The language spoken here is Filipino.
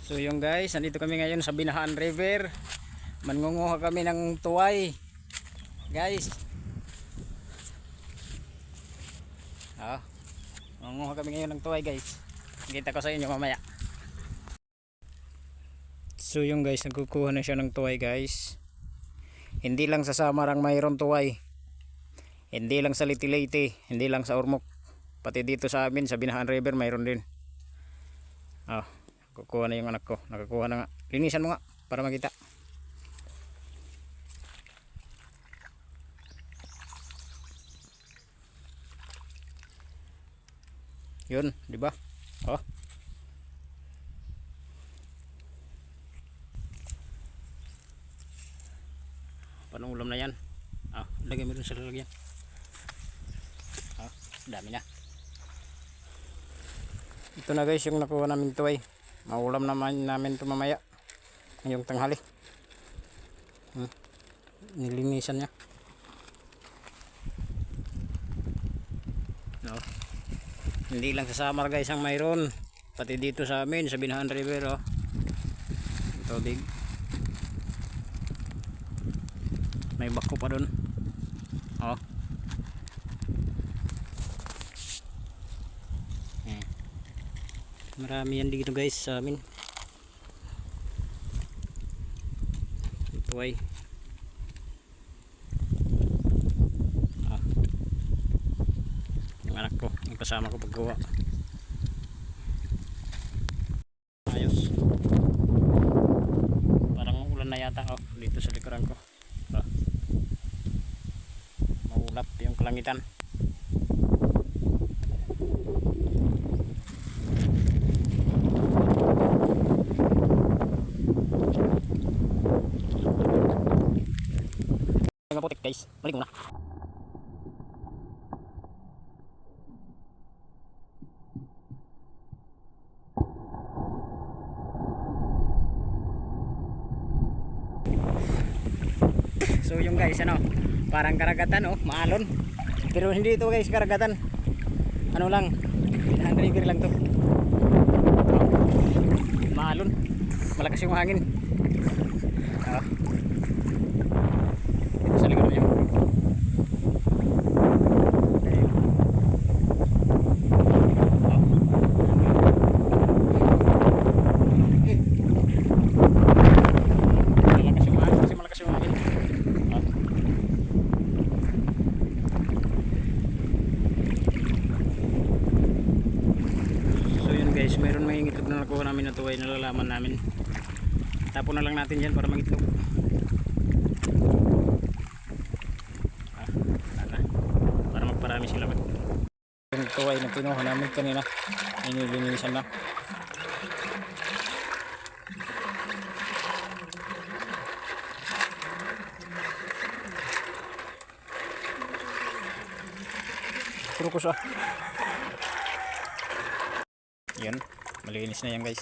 So yung guys, nandito kami ngayon sa Binahan River. Mangunguha kami ng tuway. Guys. Mangunguha kami ngayon ng tuway, guys. Kita ko sa inyo mamaya. So yung guys, nagkukuha na siya ng tuway, guys. Hindi lang sa Samarang mayroon tuway. Hindi lang sa Leyte-Leyte, hindi lang sa Ormoc. Pati dito sa amin sa Binahan River mayroon din. Kukuha na yung anak ko. Nakakuha na nga. Linisan mo nga para makita. Yun, di ba? Panulam na yan. Lagay mo dun sa lalagyan. Dami na. Ito na guys yung nakuha namin tuway. Maulam naman namin ito mamaya. Ngayong tanghali. Nilinisan niya. Hindi lang sa Samar guys ang mayroon. Pati dito sa amin sa Binahan River. Tubig. May bako pa doon. Marami yan dito guys sa amin. Tuway. Yung anak ko, yung kasama ko pagkuha. Ayos. Parang ulan na yata dito sa likuran ko. Maulap yung kalangitan. Putik guys, balik muna. So yung guys parang karagatan maalon. Pero hindi ito guys karagatan. Ano lang, Binahan River lang to. Maalon. Malakas yung hangin. Sa likod niya. Malakas yung hangin. So yun guys, mayroon may itlog na nakuha namin na tuway, nalalaman namin. Tapon na lang natin yan para mag-itlog. Para magparami sila. Yung tuway na kinuha namin kanina, inilinisan na. Krukos yan, malinis na yan guys.